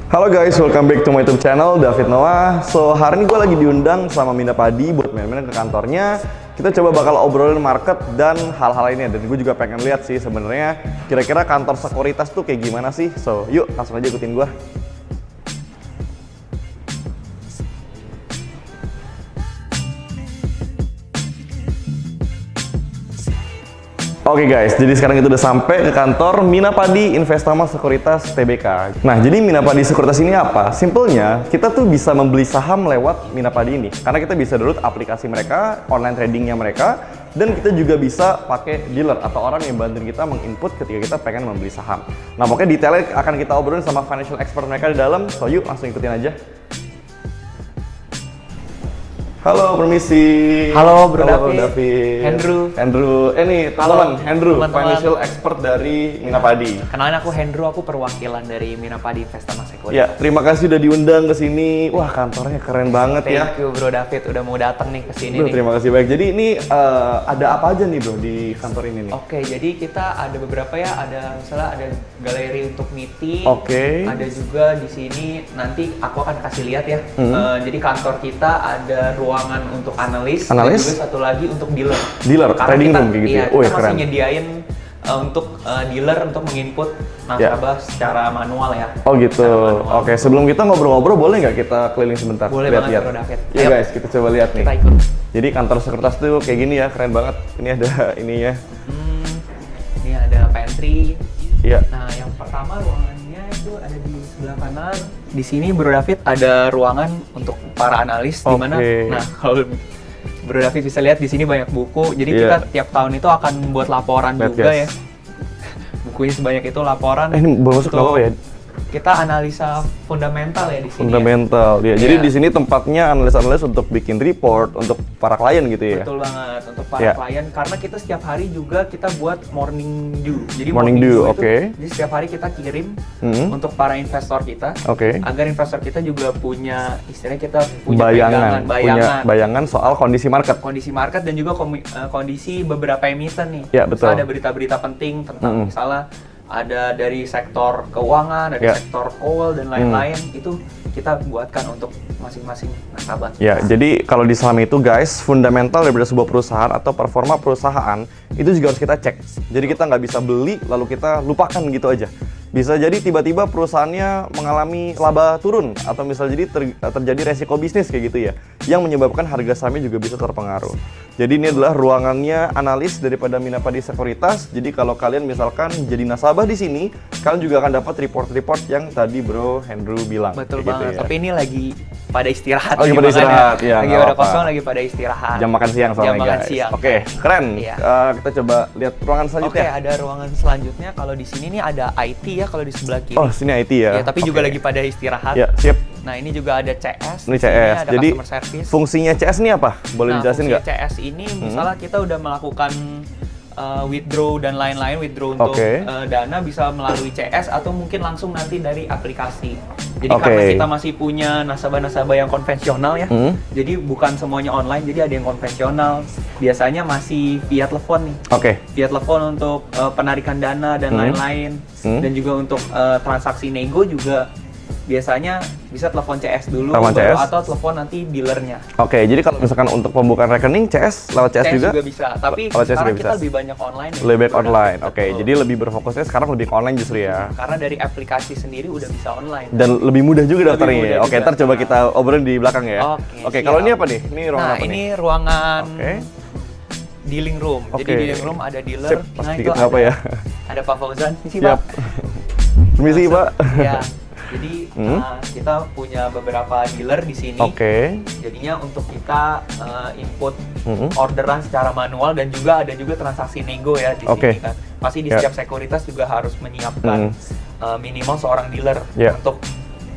Halo guys, welcome back to my YouTube channel, David Noah. So, hari ini gue lagi diundang sama Mina Padi buat main-main ke kantornya. Kita coba bakal obrolin market dan hal-hal lainnya. Dan gue juga pengen lihat sih sebenarnya kira-kira kantor sekuritas tuh kayak gimana sih. So, yuk langsung aja ikutin gue. Oke guys, jadi sekarang kita udah sampai ke kantor Mina Padi Investama Sekuritas Tbk. Nah, jadi Mina Padi Sekuritas ini apa? Simpelnya, kita tuh bisa membeli saham lewat Mina Padi ini. Karena kita bisa download aplikasi mereka, online tradingnya mereka, dan kita juga bisa pakai dealer atau orang yang bantuin kita menginput ketika kita pengen membeli saham. Nah, pokoknya detailnya akan kita obrolin sama financial expert mereka di dalam. So, yuk langsung ikutin aja. Halo, permisi. Halo, Bro David. Hendro. Nih, teman-teman, Hendro, financial expert dari Mina Padi. Kenalin, aku Hendro, aku perwakilan dari Mina Padi Investama Sekuritas. Ya, terima kasih udah diundang ke sini. Wah, kantornya keren banget ya. Thank you, Bro David, udah mau datang nih ke sini nih. Terima kasih banyak. Jadi ini ada apa aja nih, Bro, di kantor ini nih? Oke, jadi kita ada beberapa ya, ada misalnya ada galeri untuk meeting. Oke. Ada juga di sini nanti aku akan kasih lihat ya. Jadi kantor kita ada ruangan untuk analis. Dan juga satu lagi untuk dealer. Karena trading kita, room kayak gitu ya. Kita Keren. masih nyediain untuk dealer untuk menginput nasabah secara manual ya. Oh gitu. Oke, sebelum kita ngobrol-ngobrol boleh nggak kita keliling sebentar? Boleh banget, Bro David. Iya guys, kita coba lihat nih. Kita ikut. Jadi kantor sekuritas tuh kayak gini ya, keren banget. Ini ada ininya. Ini ada pantry. Iya. Nah, yang pertama ruangannya itu ada di sebelah kanan. Di sini Bro David ada ruangan untuk para analis di mana. Nah, kalau Bro David bisa lihat di sini banyak buku. Jadi kita tiap tahun itu akan membuat laporan juga ya. Bukunya sebanyak itu laporan. Ini baru masuk apa ya? Kita analisa fundamental ya di sini. Fundamental, ya. Jadi di sini tempatnya analis-analis untuk bikin report untuk para klien gitu ya. Betul banget, untuk para klien karena kita setiap hari juga kita buat morning dew. Jadi morning dew, jadi setiap hari kita kirim untuk para investor kita. Agar investor kita juga punya istilahnya kita punya bayangan soal kondisi market. Kondisi market dan juga kondisi beberapa emiten nih. Ya, betul. Misalnya ada berita-berita penting tentang misalnya ada dari sektor keuangan, dari sektor keuangan dan lain-lain, itu kita buatkan untuk masing-masing nasabah. Ya, jadi kalau di saham itu guys, fundamental daripada sebuah perusahaan atau performa perusahaan itu juga harus kita cek. Jadi kita nggak bisa beli lalu kita lupakan gitu aja. Bisa jadi tiba-tiba perusahaannya mengalami laba turun atau misalnya jadi terjadi resiko bisnis kayak gitu ya, yang menyebabkan harga sahamnya juga bisa terpengaruh. Jadi ini adalah ruangannya analis daripada Mina Padi Sekuritas. Jadi kalau kalian misalkan jadi nasabah di sini, kalian juga akan dapat report-report yang tadi Bro Hendro bilang. Betul Gitu banget. ya. Tapi ini lagi pada istirahat. Lagi pada istirahat, ya. Lagi pada kosong, lagi pada istirahat. Jam makan siang soalnya, Jam makan guys. siang. Oke, keren. Kita coba lihat ruangan selanjutnya. Oke, ada ruangan selanjutnya. Kalau di sini nih ada IT ya, kalau di sebelah kiri. Oh, sini IT ya. Ya, tapi juga lagi pada istirahat. Ya, siap. Nah, ini juga ada CS. Ini CS. Ada jadi customer service. fungsinya CS ini apa? Boleh dijelasin nggak? Fungsi CS ini misalnya kita udah melakukan withdraw dan lain-lain, withdraw untuk dana bisa melalui CS atau mungkin langsung nanti dari aplikasi. Jadi karena kita masih punya nasabah-nasabah yang konvensional ya, jadi bukan semuanya online, jadi ada yang konvensional. Biasanya masih via telepon nih. Via telepon untuk penarikan dana dan lain-lain, dan juga untuk transaksi nego juga biasanya bisa telepon CS dulu atau telepon nanti dealernya. Jadi kalau misalkan untuk pembukaan rekening CS lewat CS juga bisa, tapi sekarang kita lebih banyak online. Lebih banyak online. Jadi lebih berfokusnya sekarang lebih ke online justru ya. Karena dari aplikasi sendiri udah bisa online. Dan lebih mudah juga daftarnya. Ntar coba kita obrolin di belakang ya. Kalau ini apa nih? Ini ruangan apa nih? Ini ruangan dealing room. Jadi dealing room ada dealer. Nah, itu ada, ada Pak Fauzan. Sini, Pak. Permisi, Pak. Ya. Jadi kita punya beberapa dealer di sini. Jadinya untuk kita input orderan secara manual dan juga ada juga transaksi nego ya di sini kan. Pasti di setiap sekuritas juga harus menyiapkan minimal seorang dealer untuk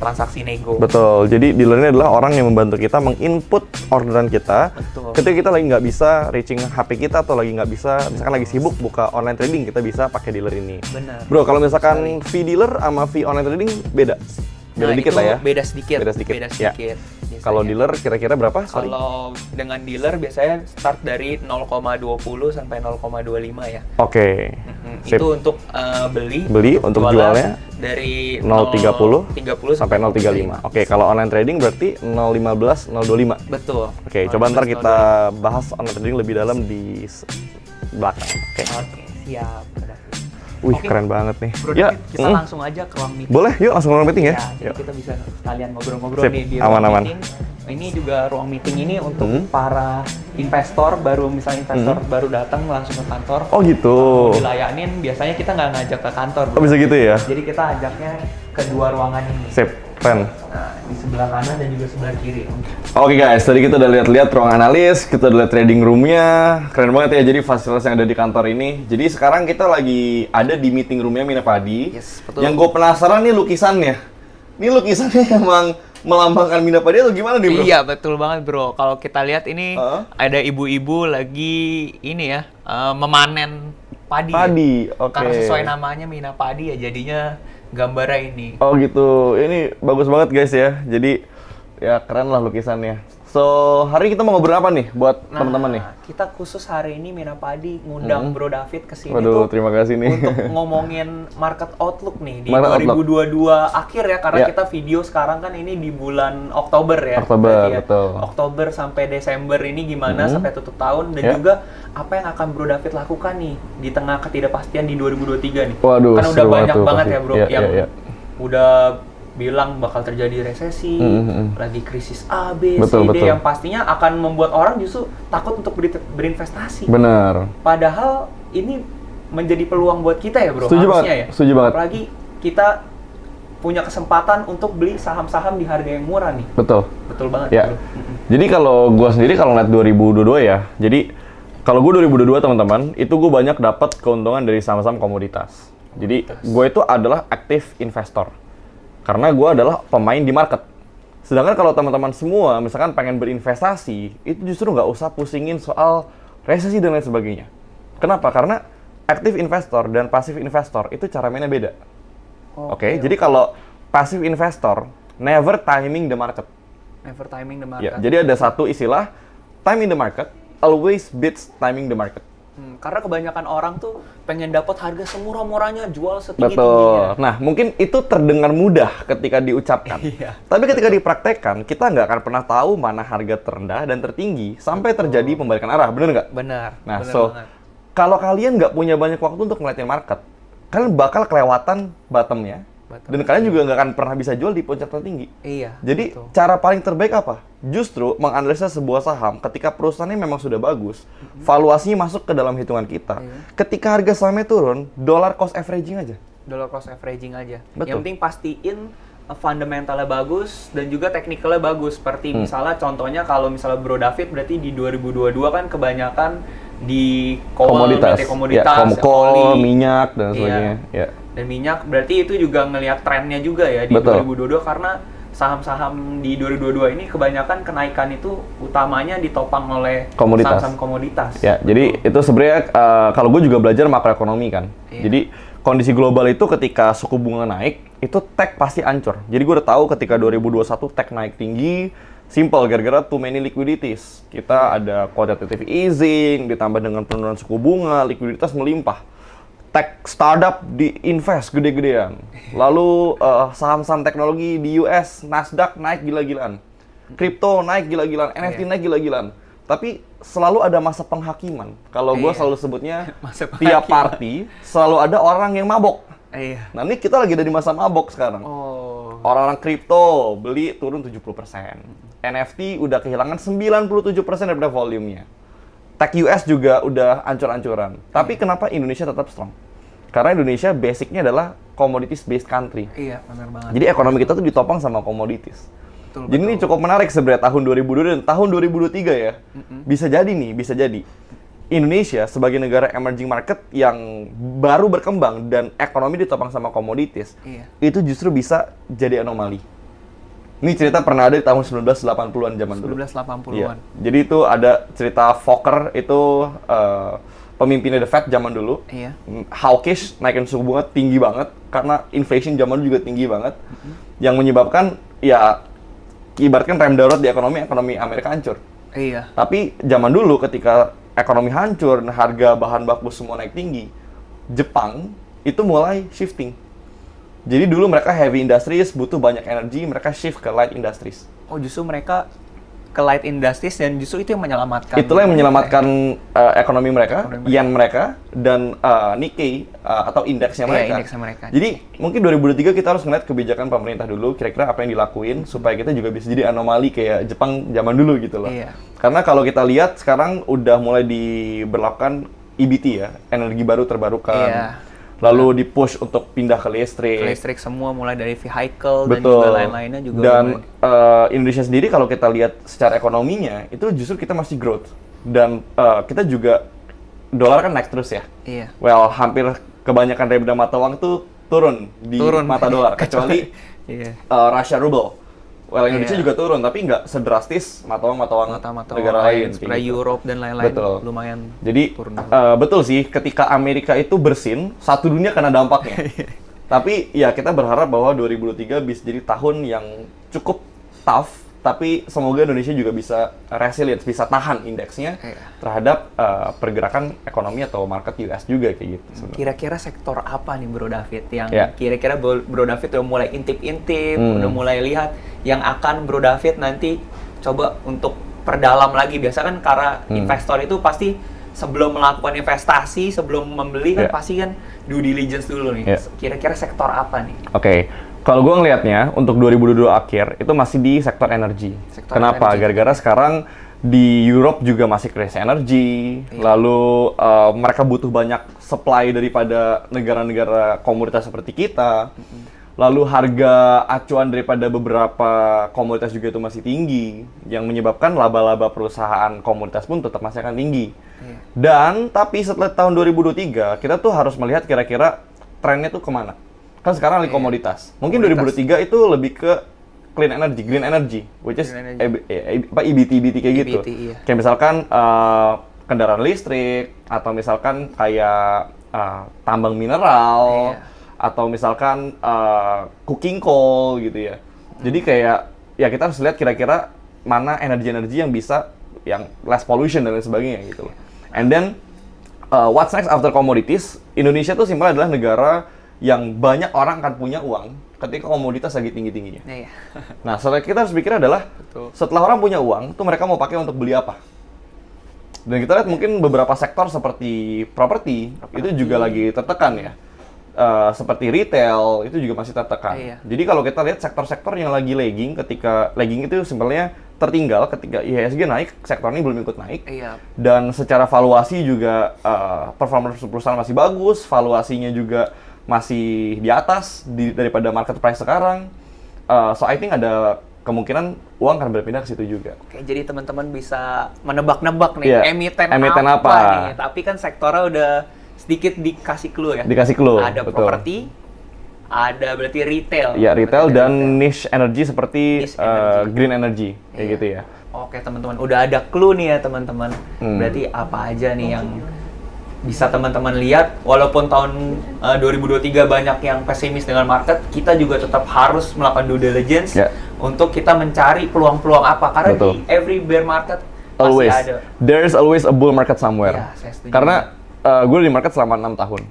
transaksi nego. Betul. Jadi dealer ini adalah orang yang membantu kita menginput orderan kita. Ketika kita lagi nggak bisa reaching HP kita atau lagi nggak bisa, misalkan lagi sibuk buka online trading, kita bisa pakai dealer ini. Benar. Bro, kalau misalkan fee dealer sama fee online trading beda? Beda dikit lah ya? Beda sedikit. Ya. Kalau dealer kira-kira berapa? Kalau dengan dealer biasanya start dari 0,20 sampai 0,25 ya. Itu untuk beli untuk jualnya. dari 0.30 0.30 sampai 0.35. Oke, kalau online trading berarti 0.15, 0.25. Betul. Oke, coba ntar kita bahas online trading lebih dalam di belakang. Oke. Oke, siap. Wih, Oke. keren banget nih. Bro Ya, David, kita langsung aja ke ruang meeting. boleh, yuk langsung ruang meeting ya. Jadi Yuk. kita bisa sekalian ngobrol-ngobrol Sip, nih di ruang aman-aman. meeting. Ini juga ruang meeting ini untuk para investor baru, misalnya investor baru datang langsung ke kantor. Oh gitu. Mau dilayanin, biasanya kita nggak ngajak ke kantor. Oh bisa gitu ya? Jadi kita ajaknya ke dua ruangan ini. Sip, keren. Nah, di sebelah kanan dan juga sebelah kiri. Oke guys, tadi kita udah lihat-lihat ruang analis, kita udah lihat trading room-nya. Keren banget ya, jadi fasilitas yang ada di kantor ini. Jadi sekarang kita lagi ada di meeting room-nya Minapadi. Yes, betul. Yang gue penasaran nih lukisannya. Ini lukisannya emang melambangkan Minapadi atau gimana nih bro? Iya, betul banget bro. Kalau kita lihat ini Heeh. ada ibu-ibu lagi ini ya, memanen padi. Padi, Ya. oke. Karena sesuai namanya Minapadi ya, jadinya gambarnya ini. Oh gitu, ini bagus banget guys ya. Jadi ya keren lah lukisannya. So, hari ini kita mau ngobrol apa nih buat teman-teman nih? Kita khusus hari ini Minapadi ngundang Bro David ke sini Waduh, tuh terima kasih nih. untuk ngomongin market outlook nih di Market 2022 akhir ya, karena Ya. kita video sekarang kan ini di bulan Oktober ya. Oktober, Berarti ya. betul. Oktober sampai Desember ini gimana sampai tutup tahun, dan Ya. juga apa yang akan Bro David lakukan nih di tengah ketidakpastian di 2023 nih. Waduh, Kan udah seru banget banyak tuh banget pasti. ya Bro Ya, yang ya. udah bilang bakal terjadi resesi, lagi krisis A, B, Betul, C, D betul. yang pastinya akan membuat orang justru takut untuk berinvestasi. Bener. Padahal ini menjadi peluang buat kita ya bro, Setuju harusnya banget, ya. setuju banget. Apalagi kita punya kesempatan untuk beli saham-saham di harga yang murah nih. Betul. Betul banget Ya. bro. Jadi kalau gue sendiri kalau ngeliat 2022 ya, jadi kalau gue 2022 teman-teman, itu gue banyak dapat keuntungan dari saham-saham komoditas. Jadi gue itu adalah active investor. Karena gue adalah pemain di market. Sedangkan kalau teman-teman semua misalkan pengen berinvestasi, itu justru nggak usah pusingin soal resesi dan lain sebagainya. Kenapa? Karena active investor dan passive investor itu cara mainnya beda. Oke, jadi kalau passive investor never timing the market. Never timing the Ya, market. jadi ada satu istilah time in the market always beats timing the market. Karena kebanyakan orang tuh pengen dapat harga semurah-murahnya, jual setinggi-tingginya. Betul. Nah, mungkin itu terdengar mudah ketika diucapkan. Iya. Tapi ketika dipraktekkan, kita nggak akan pernah tahu mana harga terendah dan tertinggi sampai terjadi pembalikan arah. Bener nggak? Benar. Nah, benar so banget. kalau kalian nggak punya banyak waktu untuk ngeliatin market, kalian bakal kelewatan bottomnya. Dan kalian juga nggak akan pernah bisa jual di puncak tertinggi. Iya. Jadi betul. cara paling terbaik apa? Justru menganalisa sebuah saham ketika perusahaannya memang sudah bagus, valuasinya masuk ke dalam hitungan kita. Ketika harga sahamnya turun, dollar cost averaging aja. Dollar cost averaging aja. Betul. Yang penting pastiin fundamentalnya bagus dan juga technicalnya bagus. Seperti misalnya contohnya kalau misalnya Bro David berarti di 2022 kan kebanyakan di Komoditas, berarti komoditas, ya, coal, oli, minyak dan Iya. sebagainya. Ya. dan minyak. Berarti itu juga ngelihat trennya juga ya di Betul. 2022, karena saham-saham di 2022 ini kebanyakan kenaikan itu utamanya ditopang oleh Komoditas. saham-saham komoditas. Ya, jadi itu sebenarnya kalau gue juga belajar makroekonomi kan. Iya. Jadi kondisi global itu ketika suku bunga naik, itu tech pasti ancur. Jadi gue udah tahu ketika 2021 tech naik tinggi, simple gara-gara too many liquidities. Kita ada quantitative easing, ditambah dengan penurunan suku bunga, likuiditas melimpah. Tech startup diinvest gede-gedean. Lalu saham-saham teknologi di US, Nasdaq naik gila-gilaan. Kripto naik gila-gilaan, NFT naik gila-gilaan. Tapi selalu ada masa penghakiman. Kalau gue Iya. selalu sebutnya, Masa tiap penghakiman. party selalu ada orang yang mabok. Iya. Nah ini kita lagi ada di masa mabok sekarang. Oh. Orang-orang kripto beli turun 70%. NFT udah kehilangan 97% daripada volumenya. Tech US juga udah ancur-ancuran. Tapi kenapa Indonesia tetap strong? Karena Indonesia basicnya adalah commodities based country. Iya, benar banget. Jadi ekonomi kita tuh ditopang sama commodities. Betul, Jadi ini cukup menarik sebenarnya tahun 2022 dan tahun 2023 ya. Bisa jadi nih, bisa jadi. Indonesia sebagai negara emerging market yang baru berkembang dan ekonomi ditopang sama commodities, Iya. itu justru bisa jadi anomali. Ini cerita pernah ada di tahun 1980-an zaman dulu. 1980-an. Iya. Jadi itu ada cerita Volcker itu pemimpinnya The Fed zaman dulu. Iya. Hawkish naikin suku bunga tinggi banget karena inflation zaman dulu juga tinggi banget. Yang menyebabkan ya ibaratkan rem darurat di ekonomi Amerika hancur. Iya. Tapi zaman dulu ketika ekonomi hancur, harga bahan baku semua naik tinggi, Jepang itu mulai shifting. Jadi dulu mereka heavy industries, butuh banyak energi, mereka shift ke light industries. Oh, justru mereka ke light industries dan justru itu yang menyelamatkan. Itulah yang menyelamatkan ekonomi mereka, yen mereka, dan Nikkei atau indeksnya mereka. Iya, indeksnya mereka. Jadi mungkin 2023 kita harus ngeliat kebijakan pemerintah dulu, kira-kira apa yang dilakuin supaya kita juga bisa jadi anomali kayak Jepang zaman dulu gitu loh. Iya. Karena kalau kita lihat sekarang udah mulai diberlakukan EBT ya, energi baru terbarukan. Iya. Lalu di-push untuk pindah ke listrik. Ke listrik semua, mulai dari vehicle dan Betul. juga lain-lainnya juga. Dan Indonesia sendiri kalau kita lihat secara ekonominya, itu justru kita masih growth. Dan kita juga, dolar kan naik terus ya. Iya. Well, hampir kebanyakan dari mata uang tuh turun di mata dolar. Kecuali iya. Russia ruble. Well, Indonesia Iya. juga turun, tapi nggak sedrastis mata uang negara lain. Seperti kayak gitu. Europe dan lain-lain. Betul. Lumayan Jadi turun. betul sih, ketika Amerika itu bersin, satu dunia kena dampaknya. Tapi ya kita berharap bahwa 2023 bisa jadi tahun yang cukup tough, tapi semoga Indonesia juga bisa resilient, bisa tahan indeksnya terhadap pergerakan ekonomi atau market US juga kayak gitu. Sebenarnya. Kira-kira sektor apa nih Bro David yang Ya. kira-kira Bro David udah mulai intip-intip, udah mulai lihat yang akan Bro David nanti coba untuk perdalam lagi. Biasa kan karena investor itu pasti sebelum melakukan investasi, sebelum membeli kan pasti kan due diligence dulu nih. Kira-kira sektor apa nih? Oke. Kalau gue ngelihatnya untuk 2022 akhir itu masih di sektor energi. Kenapa? Gara-gara sekarang di Europe juga masih krisis energi, lalu mereka butuh banyak supply daripada negara-negara komoditas seperti kita. Lalu harga acuan daripada beberapa komoditas juga itu masih tinggi, yang menyebabkan laba-laba perusahaan komoditas pun tetap masih akan tinggi. Dan tapi setelah tahun 2023 kita tuh harus melihat kira-kira trennya tuh kemana. Kan sekarang lagi komoditas. Mungkin 2023 itu lebih ke clean energy, green energy, which is EBT kayak gitu. Iya. Kayak misalkan kendaraan listrik, atau misalkan kayak tambang mineral, atau misalkan cooking coal gitu ya. Jadi kayak ya kita harus lihat kira-kira mana energi-energi yang bisa, yang less pollution dan lain sebagainya gitu loh. And then what's next after commodities? Indonesia tuh simpel adalah negara yang banyak orang akan punya uang ketika komoditas lagi tinggi-tingginya. Nah, setelah kita harus pikir adalah setelah orang punya uang, tuh mereka mau pakai untuk beli apa? Dan kita lihat mungkin beberapa sektor seperti properti itu juga lagi tertekan ya. Seperti retail itu juga masih tertekan. Jadi kalau kita lihat sektor-sektor yang lagi lagging, ketika lagging itu simpelnya tertinggal ketika IHSG naik, sektor ini belum ikut naik. Dan secara valuasi juga performa perusahaan masih bagus, valuasinya juga masih di atas daripada market price sekarang. So I think ada kemungkinan uang akan berpindah ke situ juga. Oke, jadi teman-teman bisa menebak-nebak nih emiten apa nih. Tapi kan sektornya udah sedikit dikasih clue ya. Dikasih clue. Ada properti, ada berarti retail. Ya, retail dan niche energy seperti green energy kayak gitu ya. Oke, teman-teman, udah ada clue nih ya, teman-teman. Berarti apa aja nih yang bisa teman-teman lihat, walaupun tahun 2023 banyak yang pesimis dengan market, kita juga tetap harus melakukan due diligence untuk kita mencari peluang-peluang apa. Karena di every bear market pasti ada. There's always a bull market somewhere. Ya, saya setuju. Karena gue di market selama 6 tahun.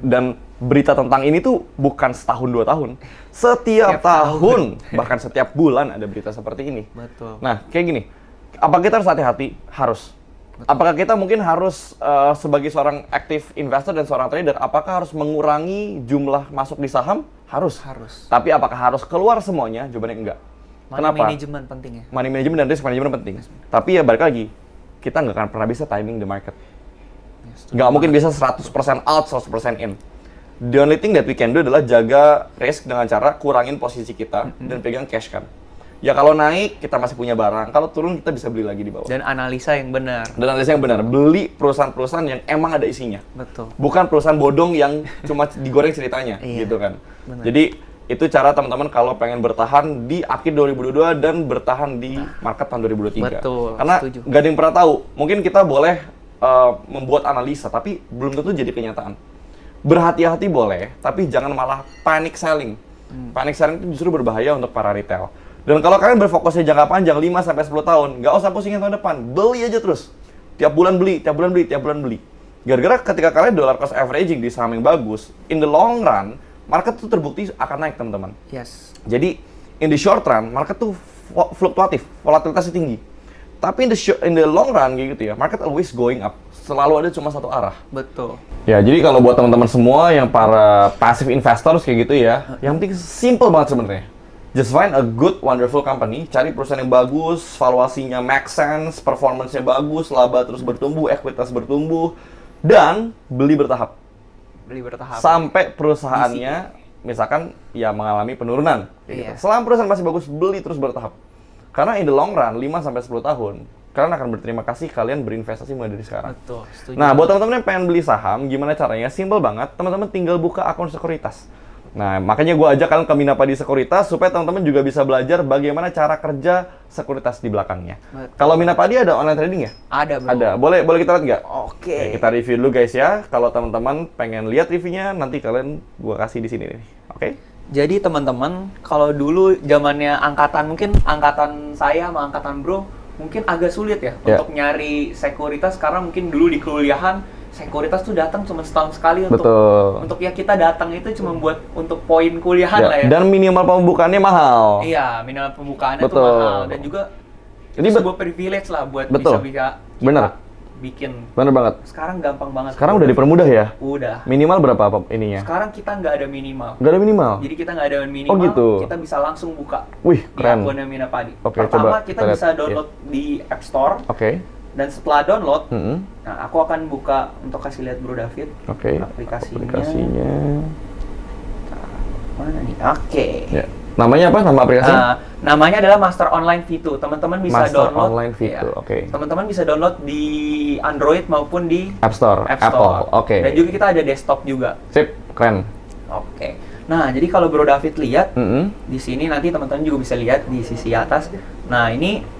Dan berita tentang ini tuh bukan setahun 2 tahun. Setiap tahun, bahkan setiap bulan ada berita seperti ini. Betul. Nah, kayak gini. Apa kita harus hati-hati? Harus. Apakah kita mungkin harus sebagai seorang active investor dan seorang trader, apakah harus mengurangi jumlah masuk di saham? Harus. Tapi apakah harus keluar semuanya? Jawabannya enggak. Kenapa? Manajemen penting ya. Money management dan risk management penting. Tapi ya balik lagi, kita nggak akan pernah bisa timing the market. Nggak mungkin bisa 100% out, 100% in. The only thing that we can do adalah jaga risk dengan cara kurangin posisi kita dan pegang cash kan. Ya kalau naik kita masih punya barang, kalau turun kita bisa beli lagi di bawah. Dan analisa yang benar. Beli perusahaan-perusahaan yang emang ada isinya. Betul. Bukan perusahaan bodong yang cuma digoreng ceritanya, gitu kan. Benar. Jadi itu cara teman-teman kalau pengen bertahan di akhir 2022 dan bertahan di market tahun 2023. Betul. Karena setuju. nggak ada yang pernah tahu. Mungkin kita boleh membuat analisa, tapi belum tentu jadi kenyataan. Berhati-hati boleh, tapi jangan malah panic selling. Panic selling itu justru berbahaya untuk para retail. Dan kalau kalian berfokusnya jangka panjang 5-10 tahun, nggak usah pusingin tahun depan, beli aja terus. Tiap bulan beli. Gara-gara ketika kalian dollar cost averaging di saham yang bagus, in the long run, market tuh terbukti akan naik teman-teman. Yes. Jadi in the short run market tuh fluktuatif, volatilitasnya tinggi. Tapi in the long run gitu ya, market always going up. Selalu ada cuma satu arah. Betul. Ya, jadi kalau buat teman-teman semua yang para passive investors kayak gitu ya, yang penting simple banget sebenarnya. Just find a good, wonderful company, cari perusahaan yang bagus, valuasinya make sense, performance-nya bagus, laba terus bertumbuh, ekuitas bertumbuh, dan beli bertahap. Beli bertahap. Sampai perusahaannya, misalkan ya mengalami penurunan. Gitu. Selama perusahaan masih bagus, beli terus bertahap. Karena in the long run, 5-10 tahun, kalian akan berterima kasih kalian berinvestasi mulai dari sekarang. Betul, setuju. Nah, buat teman-teman yang pengen beli saham, gimana caranya? Simple banget, teman-teman tinggal buka akun sekuritas. Nah, makanya gue ajak kalian ke Minapadi Sekuritas supaya teman-teman juga bisa belajar bagaimana cara kerja sekuritas di belakangnya. Betul. Kalau Minapadi ada online trading ya? Ada, bro. Ada. Boleh kita lihat nggak? Oke. Oke, kita review dulu guys ya. Kalau teman-teman pengen lihat reviewnya, nanti kalian gue kasih di sini nih. Oke? Jadi teman-teman, kalau dulu zamannya mungkin angkatan saya sama angkatan bro, mungkin agak sulit ya untuk nyari sekuritas karena mungkin dulu di kuliahan sekuritas tuh datang cuma setahun sekali untuk ya kita datang itu cuma buat untuk poin kuliahan lah ya. Dan minimal pembukaannya mahal. Iya, minimal pembukaannya tuh mahal dan juga ini sebuah privilege lah buat bisa kita bikin. Bener banget. Sekarang gampang banget. Sekarang udah dipermudah ya? Udah. Minimal berapa ininya? Sekarang kita nggak ada minimal. Nggak ada minimal? Jadi kita nggak ada minimal, oh, gitu. Kita bisa langsung buka. Wih, keren. Di akunnya Minapadi. coba Pertama kita bisa download di App Store. Dan setelah download, nah aku akan buka untuk kasih lihat Bro David aplikasinya. Nah, mana nih? Ya. Namanya apa? Nama aplikasi? Namanya adalah Master Online V2. Teman-teman bisa Master download. Online V2. Teman-teman bisa download di Android maupun di App Store. Apple. Dan juga kita ada desktop juga. Sip, keren. Nah, jadi kalau Bro David lihat di sini nanti teman-teman juga bisa lihat di sisi atas. Nah, ini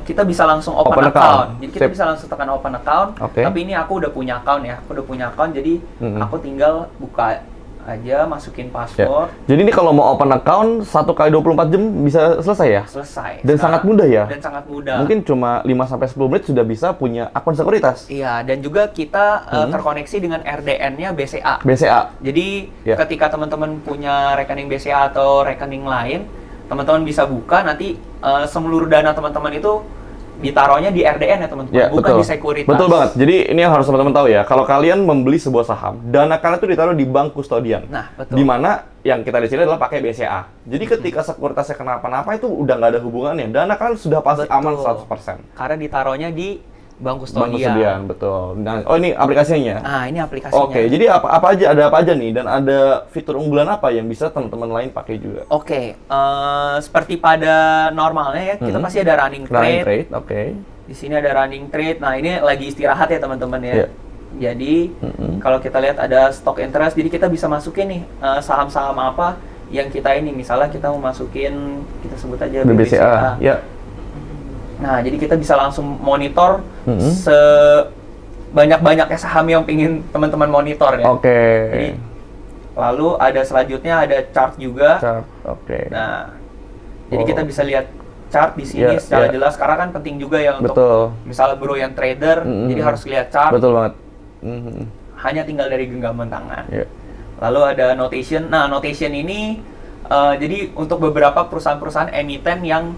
kita bisa langsung open account. Jadi kita bisa langsung tekan open account. Tapi ini aku udah punya account ya. Aku udah punya account, jadi aku tinggal buka aja, masukin password. Jadi ini kalau mau open account 1 kali 24 jam bisa selesai ya? Selesai. Dan sangat mudah ya? Dan sangat mudah. Mungkin cuma 5-10 menit sudah bisa punya akun sekuritas. Iya, dan juga kita terkoneksi dengan RDN-nya BCA. Jadi ketika teman-teman punya rekening BCA atau rekening lain, teman-teman bisa buka, nanti seluruh dana teman-teman itu ditaruhnya di RDN ya teman-teman, bukan di sekuritas. Betul banget. Jadi ini yang harus teman-teman tahu ya. Kalau kalian membeli sebuah saham, dana kalian itu ditaruh di bank kustodian. Nah, betul. Di mana yang kita di sini adalah pakai BCA. Jadi ketika sekuritasnya kenapa-napa itu udah nggak ada hubungannya. Dana kalian sudah pasti aman 100%. Karena ditaruhnya di bank kustodian. Betul. Nah, ini aplikasinya. Nah, ini aplikasinya. Jadi ada apa aja nih, dan ada fitur unggulan apa yang bisa teman-teman lain pakai juga? Seperti pada normalnya ya, kita pasti ada running trade. Di sini ada running trade. Nah, ini lagi istirahat ya teman-teman ya. Jadi kalau kita lihat ada stock interest, jadi kita bisa masukin nih saham-saham apa yang kita ini. Misalnya kita mau masukin, kita sebut aja BCA. Nah, jadi kita bisa langsung monitor sebanyak-banyaknya saham yang ingin teman-teman monitor ya. Jadi, lalu ada selanjutnya ada chart juga. Nah, jadi kita bisa lihat chart di sini secara jelas. Karena kan penting juga ya untuk misalnya bro yang trader, jadi harus lihat chart. Betul banget. Hanya tinggal dari genggaman tangan. Lalu ada notation. Nah, notation ini jadi untuk beberapa perusahaan-perusahaan emiten yang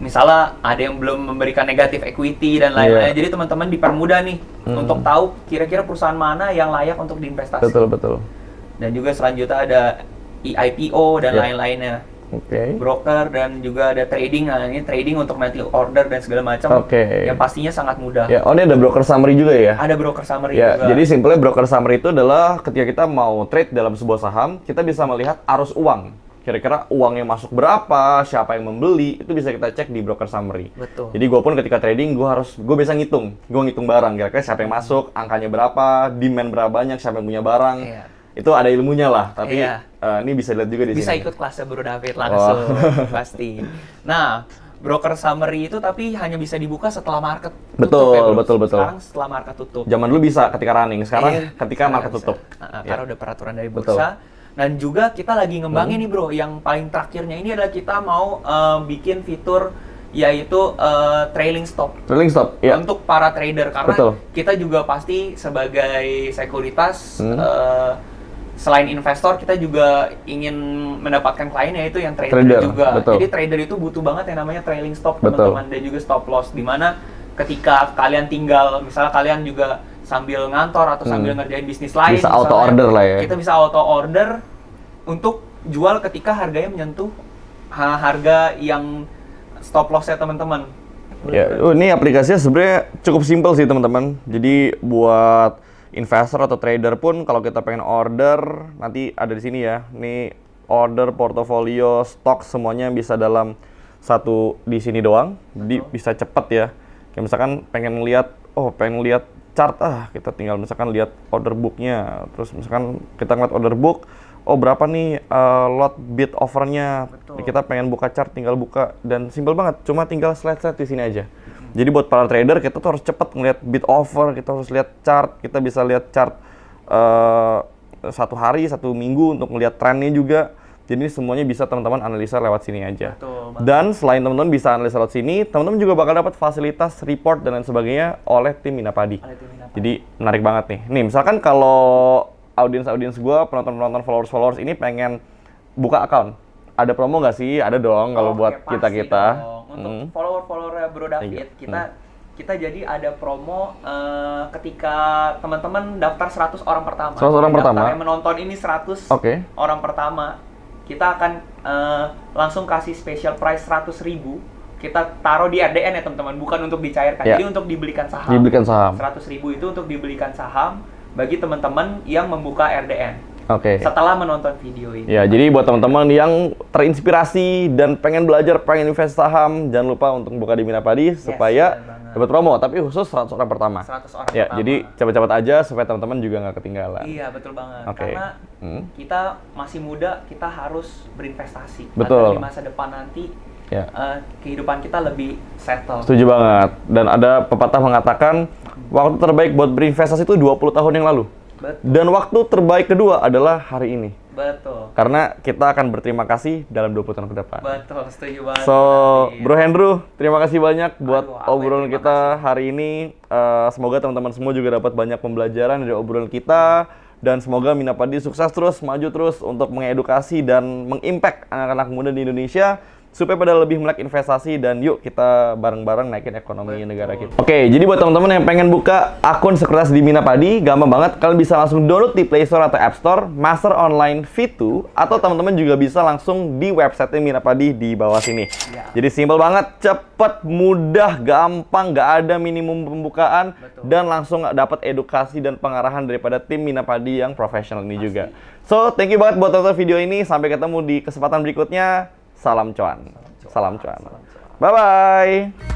misalnya ada yang belum memberikan negatif equity dan lain-lain. Jadi teman-teman dipermudah nih untuk tahu kira-kira perusahaan mana yang layak untuk diinvestasi. Betul. Dan juga selanjutnya ada IPO dan lain-lainnya. Broker dan juga ada trading. Nah, ini trading untuk nanti order dan segala macam. Yang pastinya sangat mudah. Ini ada broker summary juga ya? Ada broker summary juga. Jadi simpelnya broker summary itu adalah ketika kita mau trade dalam sebuah saham, kita bisa melihat arus uang. Kira-kira uang yang masuk berapa, siapa yang membeli, itu bisa kita cek di broker summary. Betul. Jadi gue pun ketika trading, gue bisa ngitung barang, kira-kira siapa yang masuk, angkanya berapa, demand berapa banyak, siapa yang punya barang. Itu ada ilmunya lah, tapi ini bisa dilihat juga di sini. Bisa ikut kelasnya Bro David langsung, pasti. Nah, broker summary itu tapi hanya bisa dibuka setelah market tutup ya, Betul. Sekarang setelah market tutup. Zaman dulu bisa ketika running, sekarang ketika market tutup. Karena udah peraturan dari bursa. Dan juga kita lagi ngembangin nih bro, yang paling terakhirnya ini adalah kita mau bikin fitur yaitu trailing stop. Untuk para trader, karena kita juga pasti sebagai sekuritas selain investor, kita juga ingin mendapatkan klien, yaitu yang trader juga. Betul. Jadi trader itu butuh banget yang namanya trailing stop, Betul. teman-teman, dan juga stop loss. Dimana ketika kalian tinggal, misalnya kalian juga sambil ngantor atau sambil ngerjain bisnis lain, bisa auto order lah ya. Kita bisa auto order untuk jual ketika harganya menyentuh harga yang stop loss-nya teman-teman. Ya, ini aplikasinya sebenarnya cukup simpel sih teman-teman. Jadi buat investor atau trader pun kalau kita pengen order, nanti ada di sini ya. Ini order, portofolio, stok semuanya bisa dalam satu di sini doang. Jadi bisa cepet ya. Kayak misalkan pengen lihat chart, kita tinggal misalkan lihat order booknya. Terus misalkan kita ngeliat order book, berapa nih lot bid offernya. Kita pengen buka chart, tinggal buka, dan simple banget, cuma tinggal slide di sini aja. Jadi buat para trader, kita tuh harus cepet ngeliat bid offer, kita harus lihat chart, kita bisa lihat chart 1 hari, 1 minggu untuk ngeliat trennya juga. Jadi semuanya bisa teman-teman analisa lewat sini aja. Dan selain teman-teman bisa analisa lewat sini, teman-teman juga bakal dapat fasilitas report dan lain sebagainya oleh tim Minapadi. Jadi menarik banget nih. Nih misalkan kalau audiens gue, penonton-penonton, followers ini pengen buka account, ada promo nggak sih? Ada dong kalau buat kita-kita. Untuk follower Bro David, kita jadi ada promo ketika teman-teman daftar 100 orang pertama. 100 orang pertama. Yang menonton ini 100 orang pertama, kita akan langsung kasih special price 100.000. Kita taruh di RDN ya teman-teman, bukan untuk dicairkan. Jadi untuk dibelikan saham. 100.000 itu untuk dibelikan saham bagi teman-teman yang membuka RDN. Setelah menonton video ini. Ya, jadi buat teman-teman yang terinspirasi dan pengen belajar, pengen invest saham, jangan lupa untuk buka di Minapadi supaya dapat promo, tapi khusus 100 orang pertama. 100 orang ya, pertama. Jadi cepat-cepat aja supaya teman-teman juga nggak ketinggalan. Iya, betul banget. Karena kita masih muda, kita harus berinvestasi. Betul. Karena di masa depan nanti kehidupan kita lebih settle. Setuju banget. Dan ada pepatah mengatakan waktu terbaik buat berinvestasi itu 20 tahun yang lalu. Betul. Dan waktu terbaik kedua adalah hari ini. Betul. Karena kita akan berterima kasih dalam 20 tahun ke depan. Betul, setuju banget. So, Bro Hendro, terima kasih banyak buat obrolan kita hari ini. Semoga teman-teman semua juga dapat banyak pembelajaran dari obrolan kita. Dan semoga Minapadi sukses terus, maju terus untuk mengedukasi dan mengimpact anak-anak muda di Indonesia supaya pada lebih melek investasi, dan yuk kita bareng-bareng naikin ekonomi negara kita. Oke, jadi buat teman-teman yang pengen buka akun sekuritas di Minapadi, gampang banget. Kalian bisa langsung download di Play Store atau App Store, Master Online V2, atau teman-teman juga bisa langsung di website Minapadi di bawah sini. Jadi simple banget, cepet, mudah, gampang, nggak ada minimum pembukaan, dan langsung dapat edukasi dan pengarahan daripada tim Minapadi yang profesional ini juga. So, thank you banget buat tonton video ini. Sampai ketemu di kesempatan berikutnya. Salam cuan. Salam cuan. Bye-bye.